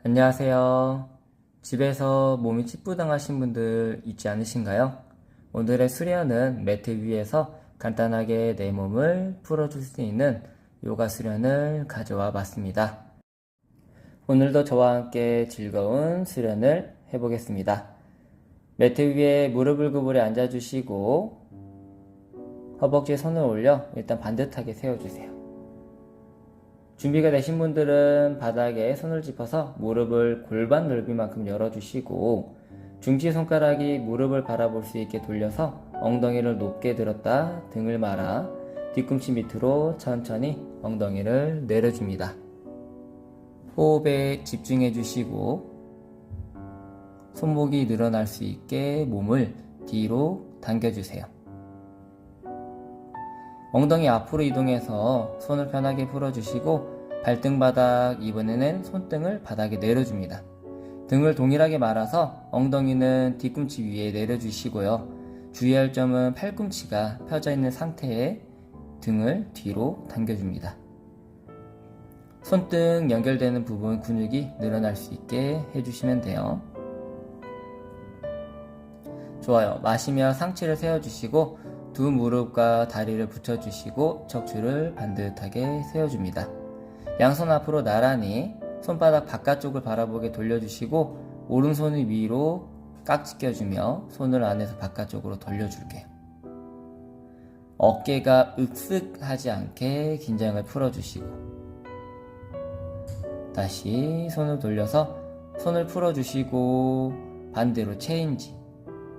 안녕하세요. 집에서 몸이 찌뿌둥하신 분들 있지 않으신가요? 오늘의 수련은 매트 위에서 간단하게 내 몸을 풀어줄 수 있는 요가 수련을 가져와 봤습니다. 오늘도 저와 함께 즐거운 수련을 해보겠습니다. 매트 위에 무릎을 구부려 앉아주시고 허벅지에 손을 올려 일단 반듯하게 세워주세요. 준비가 되신 분들은 바닥에 손을 짚어서 무릎을 골반 넓이만큼 열어주시고 중지 손가락이 무릎을 바라볼 수 있게 돌려서 엉덩이를 높게 들었다 등을 말아 뒤꿈치 밑으로 천천히 엉덩이를 내려줍니다. 호흡에 집중해 주시고 손목이 늘어날 수 있게 몸을 뒤로 당겨주세요. 엉덩이 앞으로 이동해서 손을 편하게 풀어주시고 발등바닥, 이번에는 손등을 바닥에 내려줍니다. 등을 동일하게 말아서 엉덩이는 뒤꿈치 위에 내려주시고요. 주의할 점은 팔꿈치가 펴져 있는 상태에 등을 뒤로 당겨줍니다. 손등 연결되는 부분 근육이 늘어날 수 있게 해주시면 돼요. 좋아요. 마시며 상체를 세워주시고 두 무릎과 다리를 붙여주시고 척추를 반듯하게 세워줍니다. 양손 앞으로 나란히 손바닥 바깥쪽을 바라보게 돌려주시고 오른손을 위로 깍지 껴주며 손을 안에서 바깥쪽으로 돌려줄게요. 어깨가 으쓱하지 않게 긴장을 풀어주시고 다시 손을 돌려서 손을 풀어주시고 반대로 체인지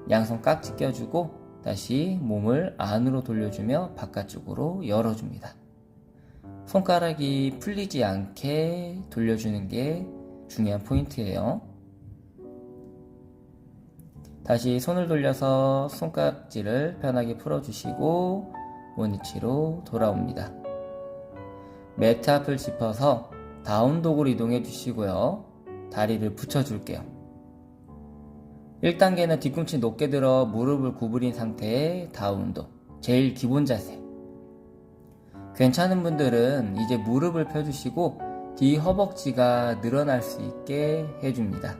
양손 깍지 껴주고 다시 몸을 안으로 돌려주며 바깥쪽으로 열어줍니다. 손가락이 풀리지 않게 돌려주는 게 중요한 포인트예요. 다시 손을 돌려서 손깍지를 편하게 풀어주시고 원위치로 돌아옵니다. 매트 앞을 짚어서 다운독으로 이동해 주시고요. 다리를 붙여줄게요. 1단계는 뒤꿈치 높게 들어 무릎을 구부린 상태의 다운독, 제일 기본 자세. 괜찮은 분들은 이제 무릎을 펴주시고 뒤 허벅지가 늘어날 수 있게 해줍니다.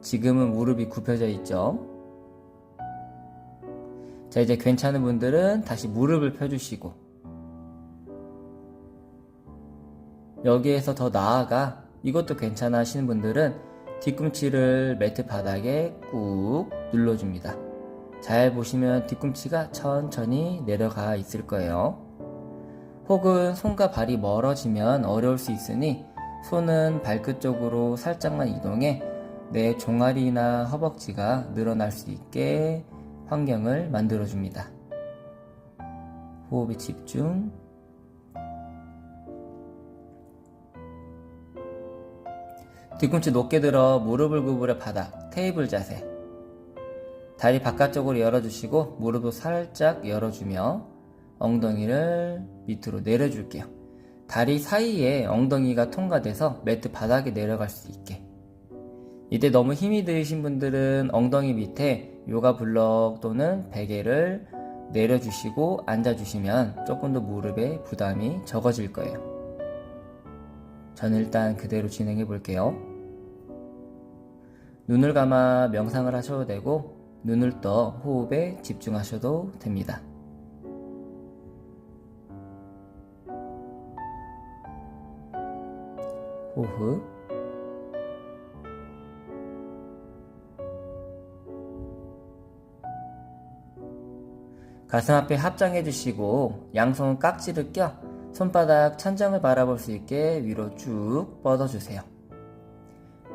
지금은 무릎이 굽혀져 있죠. 자, 이제 괜찮은 분들은 다시 무릎을 펴주시고 여기에서 더 나아가 이것도 괜찮아 하시는 분들은 뒤꿈치를 매트 바닥에 꾹 눌러줍니다. 잘 보시면 뒤꿈치가 천천히 내려가 있을 거예요. 혹은 손과 발이 멀어지면 어려울 수 있으니 손은 발끝 쪽으로 살짝만 이동해 내 종아리나 허벅지가 늘어날 수 있게 환경을 만들어줍니다. 호흡에 집중. 뒤꿈치 높게 들어 무릎을 구부려 바닥, 테이블 자세. 다리 바깥쪽으로 열어주시고 무릎도 살짝 열어주며 엉덩이를 밑으로 내려줄게요. 다리 사이에 엉덩이가 통과돼서 매트 바닥에 내려갈 수 있게. 이때 너무 힘이 드신 분들은 엉덩이 밑에 요가 블럭 또는 베개를 내려주시고 앉아주시면 조금 더 무릎에 부담이 적어질 거예요. 저는 일단 그대로 진행해 볼게요. 눈을 감아 명상을 하셔도 되고 눈을 떠 호흡에 집중하셔도 됩니다. 호흡. 가슴 앞에 합장해 주시고 양손 깍지를 껴 손바닥 천장을 바라볼 수 있게 위로 쭉 뻗어주세요.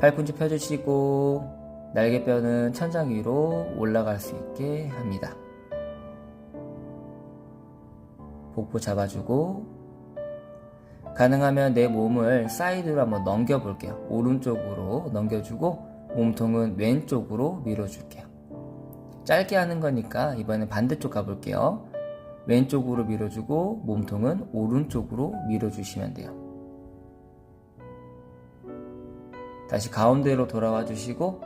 팔꿈치 펴주시고 날개뼈는 천장 위로 올라갈 수 있게 합니다. 복부 잡아주고 가능하면 내 몸을 사이드로 한번 넘겨볼게요. 오른쪽으로 넘겨주고 몸통은 왼쪽으로 밀어줄게요. 짧게 하는 거니까 이번엔 반대쪽 가볼게요. 왼쪽으로 밀어주고 몸통은 오른쪽으로 밀어주시면 돼요. 다시 가운데로 돌아와 주시고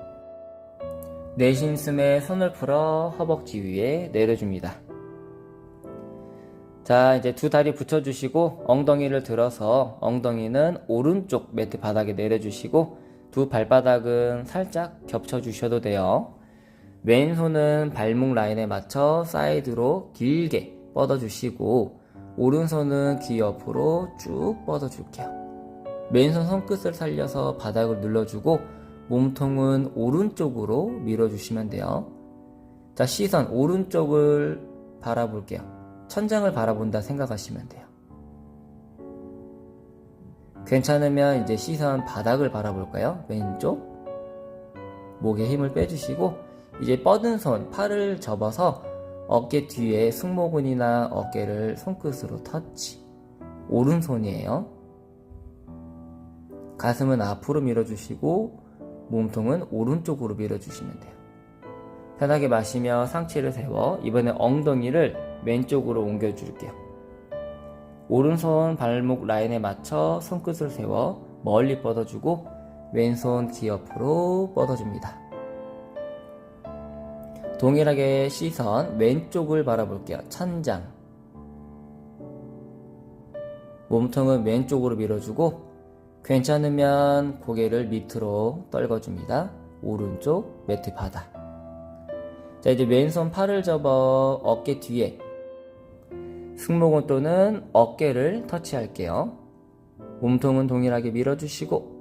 내쉬는 숨에 손을 풀어 허벅지 위에 내려줍니다. 자, 이제 두 다리 붙여주시고 엉덩이를 들어서 엉덩이는 오른쪽 매트 바닥에 내려주시고 두 발바닥은 살짝 겹쳐주셔도 돼요. 왼손은 발목 라인에 맞춰 사이드로 길게 뻗어주시고 오른손은 귀 옆으로 쭉 뻗어줄게요. 왼손 손끝을 살려서 바닥을 눌러주고 몸통은 오른쪽으로 밀어주시면 돼요. 자, 시선 오른쪽을 바라볼게요. 천장을 바라본다 생각하시면 돼요. 괜찮으면 이제 시선 바닥을 바라볼까요? 왼쪽 목에 힘을 빼주시고 이제 뻗은 손 팔을 접어서 어깨 뒤에 승모근이나 어깨를 손끝으로 터치. 오른손이에요. 가슴은 앞으로 밀어주시고 몸통은 오른쪽으로 밀어주시면 돼요. 편하게 마시며 상체를 세워 이번에 엉덩이를 왼쪽으로 옮겨줄게요. 오른손 발목 라인에 맞춰 손끝을 세워 멀리 뻗어주고 왼손 귀 옆으로 뻗어줍니다. 동일하게 시선 왼쪽을 바라볼게요. 천장. 몸통은 왼쪽으로 밀어주고 괜찮으면 고개를 밑으로 떨궈줍니다. 오른쪽 매트 바닥. 자, 이제 왼손 팔을 접어 어깨 뒤에 승모근 또는 어깨를 터치할게요. 몸통은 동일하게 밀어주시고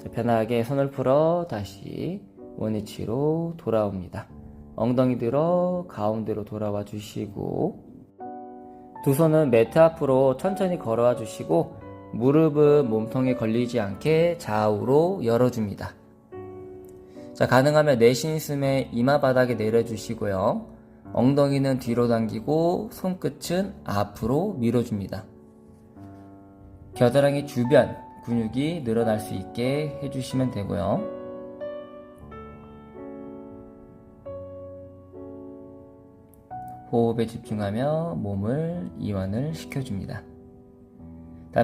자, 편하게 손을 풀어 다시 원위치로 돌아옵니다. 엉덩이 들어 가운데로 돌아와 주시고 두 손은 매트 앞으로 천천히 걸어와 주시고 무릎은 몸통에 걸리지 않게 좌우로 열어줍니다. 자, 가능하면 내쉬는 숨에 이마 바닥에 내려주시고요. 엉덩이는 뒤로 당기고 손끝은 앞으로 밀어줍니다. 겨드랑이 주변 근육이 늘어날 수 있게 해주시면 되고요. 호흡에 집중하며 몸을 이완을 시켜줍니다.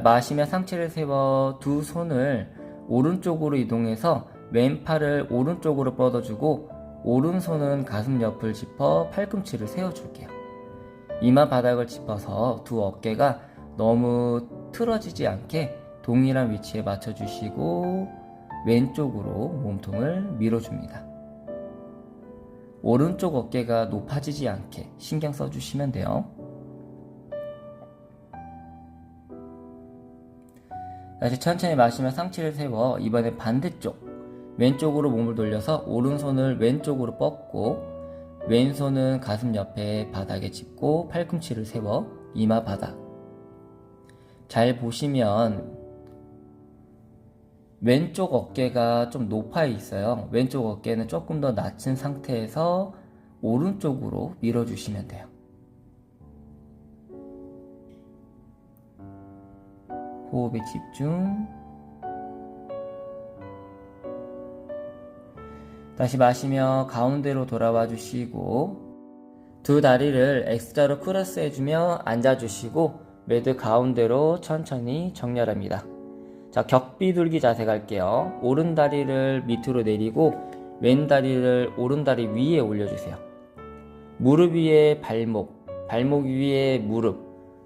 마시며 상체를 세워 두 손을 오른쪽으로 이동해서 왼팔을 오른쪽으로 뻗어주고 오른손은 가슴 옆을 짚어 팔꿈치를 세워줄게요. 이마 바닥을 짚어서 두 어깨가 너무 틀어지지 않게 동일한 위치에 맞춰주시고 왼쪽으로 몸통을 밀어줍니다. 오른쪽 어깨가 높아지지 않게 신경 써주시면 돼요. 다시 천천히 마시며 상체를 세워 이번에 반대쪽 왼쪽으로 몸을 돌려서 오른손을 왼쪽으로 뻗고 왼손은 가슴 옆에 바닥에 짚고 팔꿈치를 세워 이마 바닥. 잘 보시면 왼쪽 어깨가 좀 높아 있어요. 왼쪽 어깨는 조금 더 낮은 상태에서 오른쪽으로 밀어주시면 돼요. 호흡에 집중. 다시 마시며 가운데로 돌아와 주시고 두 다리를 X자로 크로스해주며 앉아주시고 매드 가운데로 천천히 정렬합니다. 자, 격비둘기 자세 갈게요. 오른 다리를 밑으로 내리고 왼 다리를 오른 다리 위에 올려주세요. 무릎 위에 발목, 발목 위에 무릎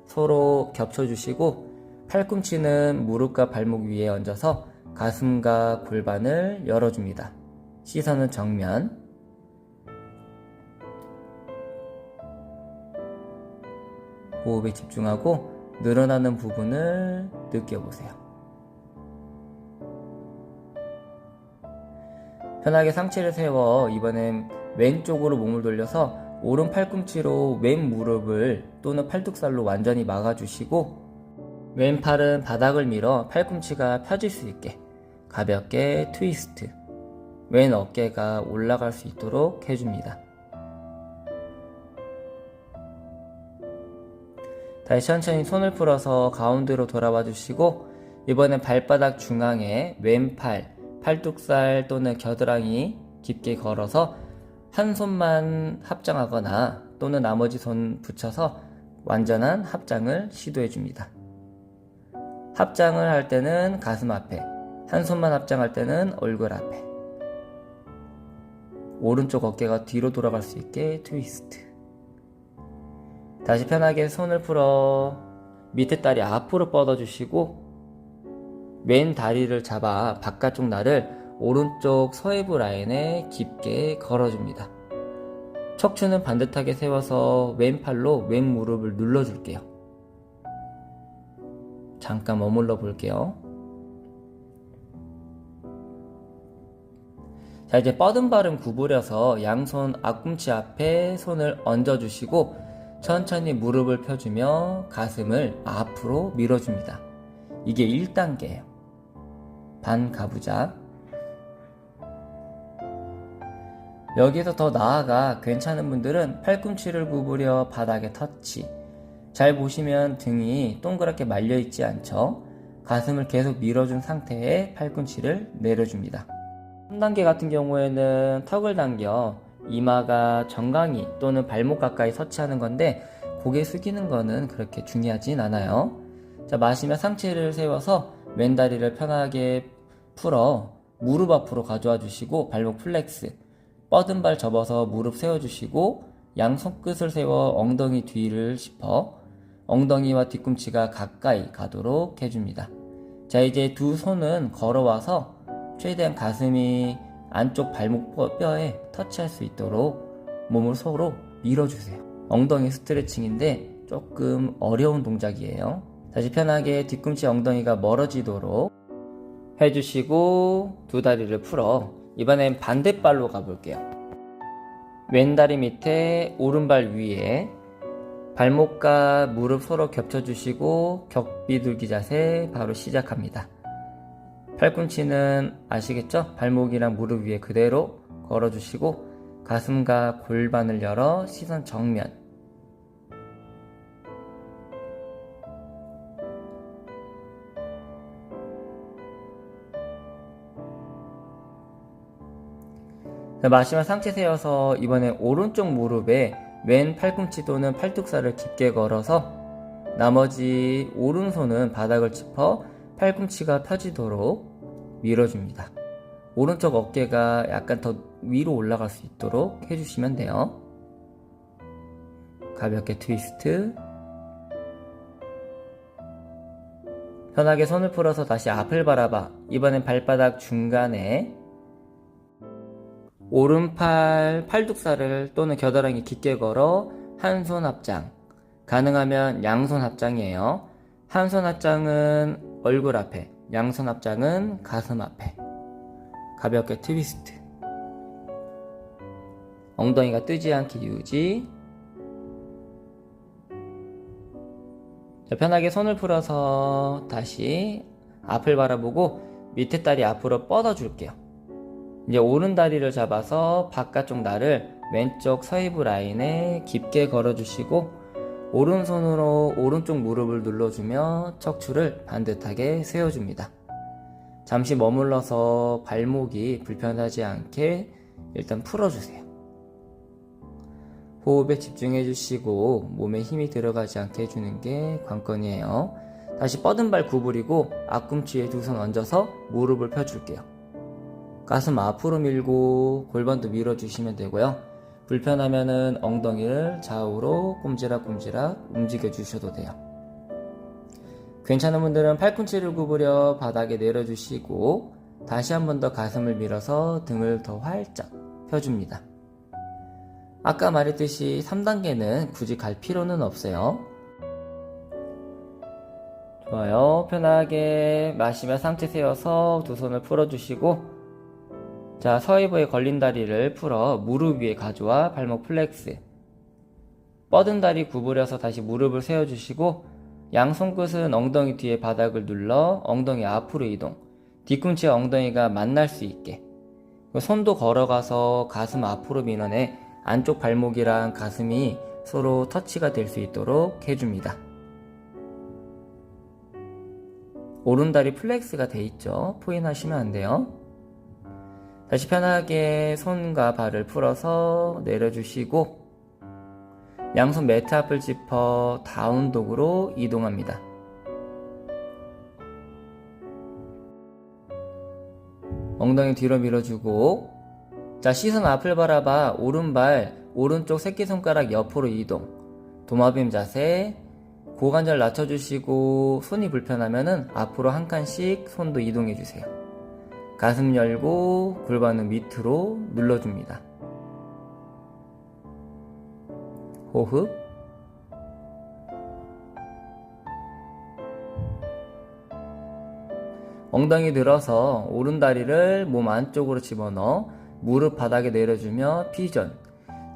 서로 겹쳐주시고 팔꿈치는 무릎과 발목 위에 얹어서 가슴과 골반을 열어줍니다. 시선은 정면. 호흡에 집중하고 늘어나는 부분을 느껴보세요. 편하게 상체를 세워 이번엔 왼쪽으로 몸을 돌려서 오른 팔꿈치로 왼 무릎을 또는 팔뚝살로 완전히 막아주시고 왼팔은 바닥을 밀어 팔꿈치가 펴질 수 있게 가볍게 트위스트. 왼 어깨가 올라갈 수 있도록 해줍니다. 다시 천천히 손을 풀어서 가운데로 돌아와 주시고 이번엔 발바닥 중앙에 왼팔, 팔뚝살 또는 겨드랑이 깊게 걸어서 한 손만 합장하거나 또는 나머지 손 붙여서 완전한 합장을 시도해 줍니다. 합장을 할 때는 가슴 앞에, 한 손만 합장할 때는 얼굴 앞에. 오른쪽 어깨가 뒤로 돌아갈 수 있게 트위스트. 다시 편하게 손을 풀어 밑에 다리 앞으로 뻗어주시고 왼 다리를 잡아 바깥쪽 날을 오른쪽 서해부 라인에 깊게 걸어줍니다. 척추는 반듯하게 세워서 왼팔로 왼 무릎을 눌러줄게요. 잠깐 머물러 볼게요. 자, 이제 뻗은 발은 구부려서 양손 앞꿈치 앞에 손을 얹어주시고 천천히 무릎을 펴주며 가슴을 앞으로 밀어줍니다. 이게 1단계예요. 반 가부작. 여기서 더 나아가 괜찮은 분들은 팔꿈치를 구부려 바닥에 터치. 잘 보시면 등이 동그랗게 말려있지 않죠? 가슴을 계속 밀어준 상태에 팔꿈치를 내려줍니다. 3단계 같은 경우에는 턱을 당겨 이마가 정강이 또는 발목 가까이 터치하는 건데 고개 숙이는 거는 그렇게 중요하진 않아요. 자, 마시며 상체를 세워서 왼다리를 편하게 풀어 무릎 앞으로 가져와 주시고 발목 플렉스, 뻗은 발 접어서 무릎 세워주시고 양 손끝을 세워 엉덩이 뒤를 짚어 엉덩이와 뒤꿈치가 가까이 가도록 해줍니다. 자, 이제 두 손은 걸어와서 최대한 가슴이 안쪽 발목 뼈에 터치할 수 있도록 몸을 서로 밀어주세요. 엉덩이 스트레칭인데 조금 어려운 동작이에요. 다시 편하게 뒤꿈치 엉덩이가 멀어지도록 해주시고 두 다리를 풀어 이번엔 반대발로 가볼게요. 왼다리 밑에 오른발 위에 발목과 무릎 서로 겹쳐주시고 격비둘기 자세 바로 시작합니다. 팔꿈치는 아시겠죠? 발목이랑 무릎 위에 그대로 걸어주시고 가슴과 골반을 열어 시선 정면. 마시며 상체 세워서 이번에 오른쪽 무릎에 왼 팔꿈치 또는 팔뚝살을 깊게 걸어서 나머지 오른손은 바닥을 짚어 팔꿈치가 펴지도록 밀어줍니다. 오른쪽 어깨가 약간 더 위로 올라갈 수 있도록 해주시면 돼요. 가볍게 트위스트. 편하게 손을 풀어서 다시 앞을 바라봐. 이번엔 발바닥 중간에 오른팔 팔뚝살을 또는 겨드랑이 깊게 걸어 한 손 합장. 가능하면 양손 합장이에요. 한 손 합장은 얼굴 앞에, 양손 합장은 가슴 앞에. 가볍게 트위스트. 엉덩이가 뜨지 않게 유지. 자, 편하게 손을 풀어서 다시 앞을 바라보고 밑에 다리 앞으로 뻗어줄게요. 이제 오른 다리를 잡아서 바깥쪽 날을 왼쪽 서이부 라인에 깊게 걸어주시고 오른손으로 오른쪽 무릎을 눌러주며 척추를 반듯하게 세워줍니다. 잠시 머물러서 발목이 불편하지 않게 일단 풀어주세요. 호흡에 집중해 주시고 몸에 힘이 들어가지 않게 해주는 게 관건이에요. 다시 뻗은 발 구부리고 앞꿈치에 두 손 얹어서 무릎을 펴줄게요. 가슴 앞으로 밀고 골반도 밀어주시면 되고요. 불편하면은 엉덩이를 좌우로 꼼지락꼼지락 움직여 주셔도 돼요. 괜찮은 분들은 팔꿈치를 구부려 바닥에 내려주시고 다시 한 번 더 가슴을 밀어서 등을 더 활짝 펴줍니다. 아까 말했듯이 3단계는 굳이 갈 필요는 없어요. 좋아요. 편하게 마시며 상체 세워서 두 손을 풀어주시고 자, 서이부에 걸린 다리를 풀어 무릎 위에 가져와 발목 플렉스. 뻗은 다리 구부려서 다시 무릎을 세워주시고 양 손끝은 엉덩이 뒤에 바닥을 눌러 엉덩이 앞으로 이동. 뒤꿈치와 엉덩이가 만날 수 있게. 손도 걸어가서 가슴 앞으로 밀어내 안쪽 발목이랑 가슴이 서로 터치가 될 수 있도록 해줍니다. 오른다리 플렉스가 돼 있죠. 포인하시면 안 돼요. 다시 편하게 손과 발을 풀어서 내려주시고 양손 매트 앞을 짚어 다운독으로 이동합니다. 엉덩이 뒤로 밀어주고 자, 시선 앞을 바라봐 오른발 오른쪽 새끼손가락 옆으로 이동. 도마뱀 자세. 고관절 낮춰주시고 손이 불편하면은 앞으로 한 칸씩 손도 이동해주세요. 가슴 열고 골반은 밑으로 눌러줍니다. 호흡. 엉덩이 들어서 오른다리를 몸 안쪽으로 집어넣어 무릎 바닥에 내려주며 피전.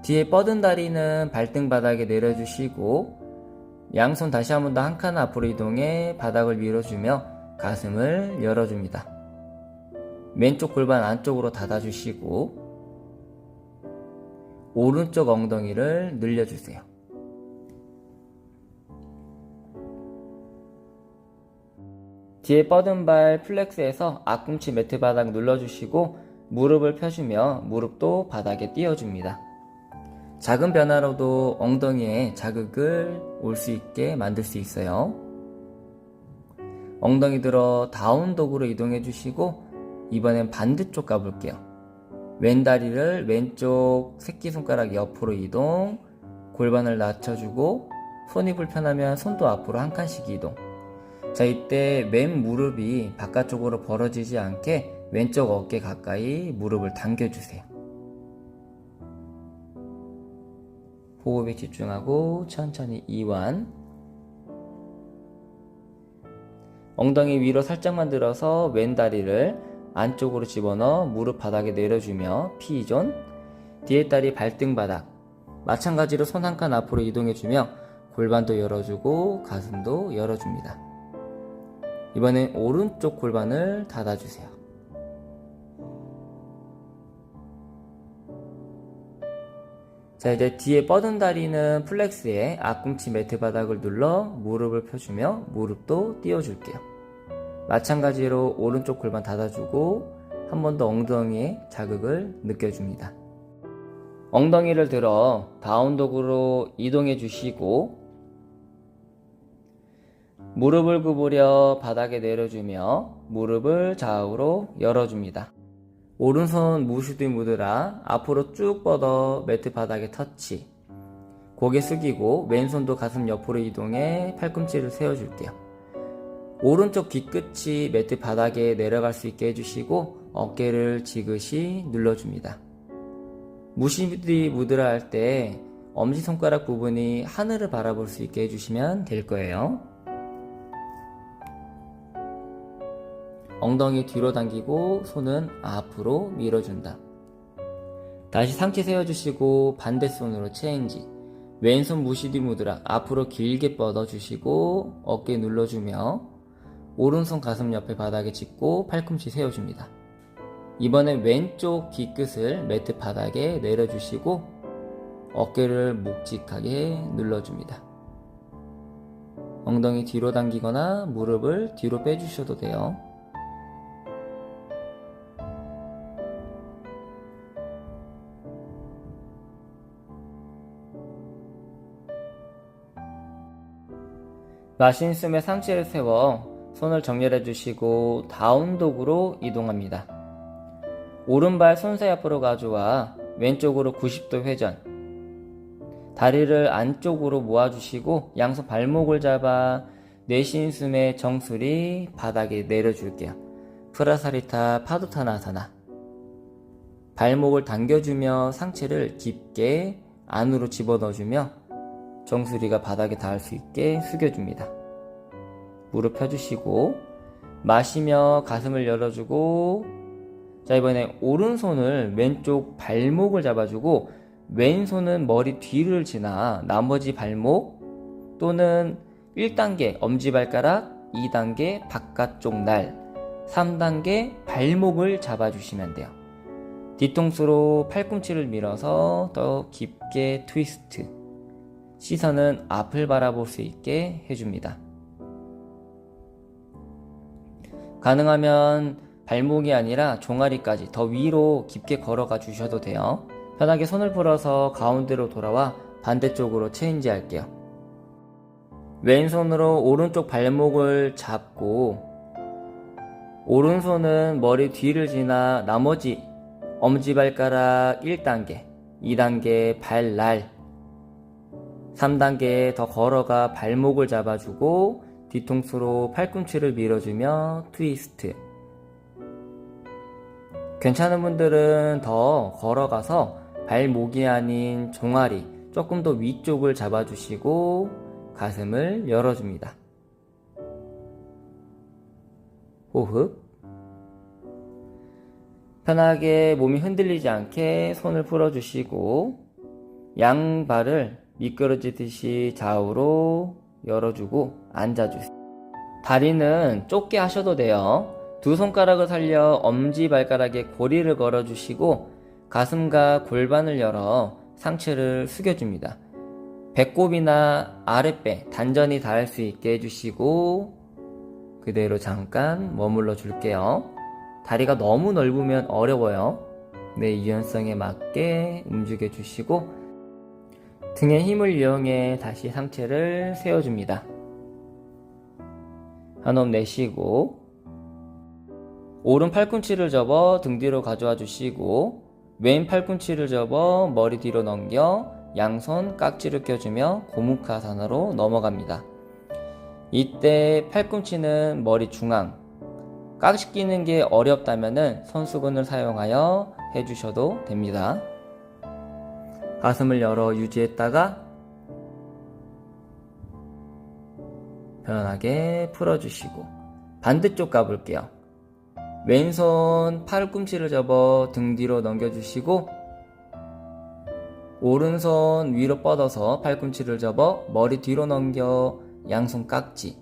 뒤에 뻗은 다리는 발등 바닥에 내려주시고 양손 다시 한 번 더 한 칸 앞으로 이동해 바닥을 밀어주며 가슴을 열어줍니다. 왼쪽 골반 안쪽으로 닫아주시고 오른쪽 엉덩이를 늘려주세요. 뒤에 뻗은 발 플렉스해서 앞꿈치 매트 바닥 눌러주시고 무릎을 펴주며 무릎도 바닥에 띄워줍니다. 작은 변화로도 엉덩이에 자극을 올 수 있게 만들 수 있어요. 엉덩이 들어 다운독으로 이동해 주시고 이번엔 반대쪽 가볼게요. 왼다리를 왼쪽 새끼손가락 옆으로 이동, 골반을 낮춰주고 손이 불편하면 손도 앞으로 한 칸씩 이동. 자, 이때 맨 무릎이 바깥쪽으로 벌어지지 않게 왼쪽 어깨 가까이 무릎을 당겨주세요. 호흡에 집중하고 천천히 이완. 엉덩이 위로 살짝만 들어서 왼다리를 안쪽으로 집어넣어 무릎 바닥에 내려주며 피존. 뒤에 다리 발등 바닥. 마찬가지로 손 한 칸 앞으로 이동해주며 골반도 열어주고 가슴도 열어줍니다. 이번엔 오른쪽 골반을 닫아주세요. 자, 이제 뒤에 뻗은 다리는 플렉스에 앞꿈치 매트 바닥을 눌러 무릎을 펴주며 무릎도 띄워줄게요. 마찬가지로 오른쪽 골반 닫아주고 한 번 더 엉덩이에 자극을 느껴줍니다. 엉덩이를 들어 다운독으로 이동해 주시고 무릎을 구부려 바닥에 내려주며 무릎을 좌우로 열어줍니다. 오른손 무시드 무드라 앞으로 쭉 뻗어 매트 바닥에 터치. 고개 숙이고 왼손도 가슴 옆으로 이동해 팔꿈치를 세워줄게요. 오른쪽 뒤끝이 매트 바닥에 내려갈 수 있게 해주시고 어깨를 지그시 눌러줍니다. 무시드 무드라 할 때 엄지손가락 부분이 하늘을 바라볼 수 있게 해주시면 될 거예요. 엉덩이 뒤로 당기고 손은 앞으로 밀어준다. 다시 상체 세워주시고 반대손으로 체인지. 왼손 무시디 무드라 앞으로 길게 뻗어주시고 어깨 눌러주며 오른손 가슴 옆에 바닥에 짚고 팔꿈치 세워줍니다. 이번엔 왼쪽 뒤끝을 매트 바닥에 내려주시고 어깨를 묵직하게 눌러줍니다. 엉덩이 뒤로 당기거나 무릎을 뒤로 빼주셔도 돼요. 마신 숨에 상체를 세워 손을 정렬해 주시고 다운독으로 이동합니다. 오른발 손사이 앞으로 가져와 왼쪽으로 90도 회전. 다리를 안쪽으로 모아주시고 양손 발목을 잡아 내쉬는 숨에 정수리 바닥에 내려줄게요. 프라사리타 파두타나사나. 발목을 당겨주며 상체를 깊게 안으로 집어넣어주며 정수리가 바닥에 닿을 수 있게 숙여줍니다. 무릎 펴주시고 마시며 가슴을 열어주고 자, 이번에 오른손을 왼쪽 발목을 잡아주고 왼손은 머리 뒤를 지나 나머지 발목 또는 1단계 엄지발가락, 2단계 바깥쪽 날, 3단계 발목을 잡아주시면 돼요. 뒤통수로 팔꿈치를 밀어서 더 깊게 트위스트. 시선은 앞을 바라볼 수 있게 해줍니다. 가능하면 발목이 아니라 종아리까지 더 위로 깊게 걸어가 주셔도 돼요. 편하게 손을 풀어서 가운데로 돌아와 반대쪽으로 체인지 할게요. 왼손으로 오른쪽 발목을 잡고 오른손은 머리 뒤를 지나 나머지 엄지발가락 1단계, 2단계 발날 3단계 더 걸어가 발목을 잡아주고 뒤통수로 팔꿈치를 밀어주며 트위스트. 괜찮은 분들은 더 걸어가서 발목이 아닌 종아리 조금 더 위쪽을 잡아주시고 가슴을 열어줍니다. 호흡. 편하게 몸이 흔들리지 않게 손을 풀어주시고 양발을 미끄러지듯이 좌우로 열어주고 앉아주세요. 다리는 좁게 하셔도 돼요. 두 손가락을 살려 엄지발가락에 고리를 걸어주시고 가슴과 골반을 열어 상체를 숙여줍니다. 배꼽이나 아랫배 단전이 닿을 수 있게 해주시고 그대로 잠깐 머물러 줄게요. 다리가 너무 넓으면 어려워요. 내 유연성에 맞게 움직여 주시고 등의 힘을 이용해 다시 상체를 세워줍니다. 한호흡 내쉬고 오른 팔꿈치를 접어 등 뒤로 가져와 주시고 왼 팔꿈치를 접어 머리 뒤로 넘겨 양손 깍지를 껴주며 고무카사나로 넘어갑니다. 이때 팔꿈치는 머리 중앙, 깍지 끼는 게 어렵다면 손수건을 사용하여 해주셔도 됩니다. 가슴을 열어 유지했다가 편하게 풀어주시고 반대쪽 가볼게요. 왼손 팔꿈치를 접어 등 뒤로 넘겨주시고 오른손 위로 뻗어서 팔꿈치를 접어 머리 뒤로 넘겨 양손 깍지.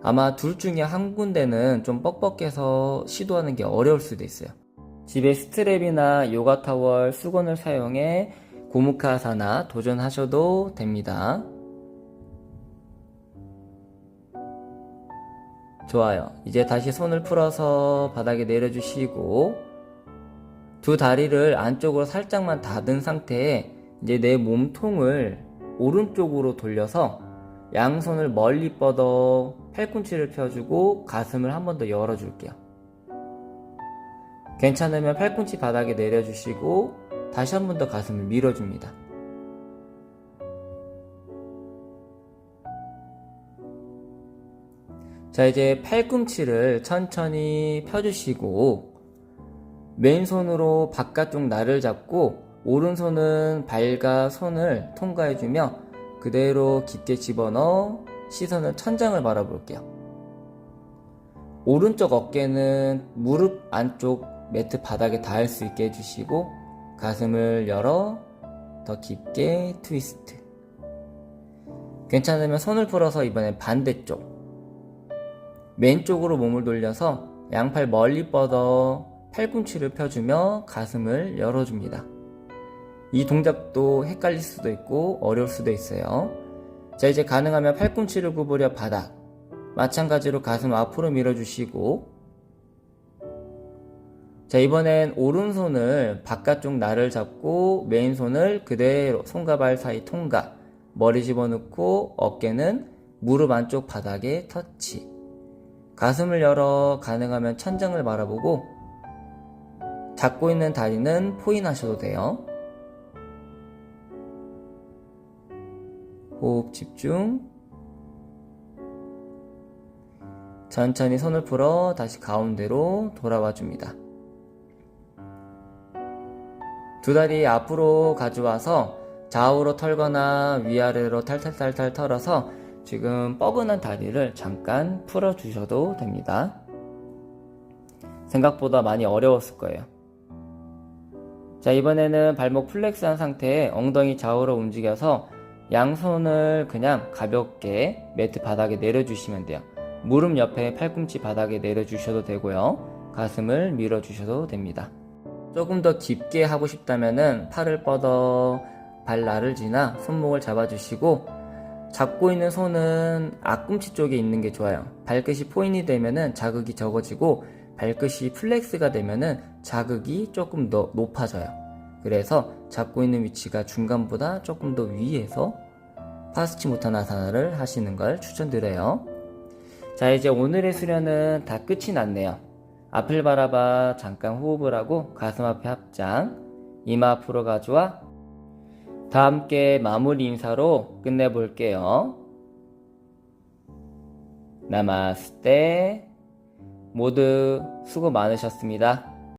아마 둘 중에 한 군데는 좀 뻑뻑해서 시도하는 게 어려울 수도 있어요. 집에 스트랩이나 요가 타월, 수건을 사용해 고무카사나 도전하셔도 됩니다. 좋아요. 이제 다시 손을 풀어서 바닥에 내려주시고 두 다리를 안쪽으로 살짝만 닫은 상태에 이제 내 몸통을 오른쪽으로 돌려서 양손을 멀리 뻗어 팔꿈치를 펴주고 가슴을 한 번 더 열어줄게요. 괜찮으면 팔꿈치 바닥에 내려주시고 다시 한 번 더 가슴을 밀어줍니다. 자, 이제 팔꿈치를 천천히 펴주시고 왼손으로 바깥쪽 날을 잡고 오른손은 발과 손을 통과해주며 그대로 깊게 집어넣어 시선은 천장을 바라볼게요. 오른쪽 어깨는 무릎 안쪽 매트 바닥에 닿을 수 있게 해주시고 가슴을 열어 더 깊게 트위스트. 괜찮으면 손을 풀어서 이번엔 반대쪽 왼쪽으로 몸을 돌려서 양팔 멀리 뻗어 팔꿈치를 펴주며 가슴을 열어줍니다. 이 동작도 헷갈릴 수도 있고 어려울 수도 있어요. 자, 이제 가능하면 팔꿈치를 구부려 바닥, 마찬가지로 가슴 앞으로 밀어주시고 자, 이번엔 오른손을 바깥쪽 날을 잡고 왼손을 그대로 손과 발 사이 통과, 머리 집어넣고 어깨는 무릎 안쪽 바닥에 터치. 가슴을 열어 가능하면 천장을 바라보고 잡고 있는 다리는 포인하셔도 돼요. 호흡 집중. 천천히 손을 풀어 다시 가운데로 돌아와 줍니다. 두 다리 앞으로 가져와서 좌우로 털거나 위아래로 탈탈탈탈 털어서 지금 뻐근한 다리를 잠깐 풀어주셔도 됩니다. 생각보다 많이 어려웠을 거예요. 자, 이번에는 발목 플렉스한 상태에 엉덩이 좌우로 움직여서 양손을 그냥 가볍게 매트 바닥에 내려주시면 돼요. 무릎 옆에 팔꿈치 바닥에 내려주셔도 되고요. 가슴을 밀어주셔도 됩니다. 조금 더 깊게 하고 싶다면 팔을 뻗어 발날을 지나 손목을 잡아주시고 잡고 있는 손은 앞꿈치 쪽에 있는 게 좋아요. 발끝이 포인이 되면은 자극이 적어지고 발끝이 플렉스가 되면은 자극이 조금 더 높아져요. 그래서 잡고 있는 위치가 중간보다 조금 더 위에서 파스치모타나사나를 하시는 걸 추천드려요. 자, 이제 오늘의 수련은 다 끝이 났네요. 앞을 바라봐 잠깐 호흡을 하고 가슴 앞에 합장, 이마 앞으로 가져와 다 함께 마무리 인사로 끝내볼게요. 나마스테. 모두 수고 많으셨습니다.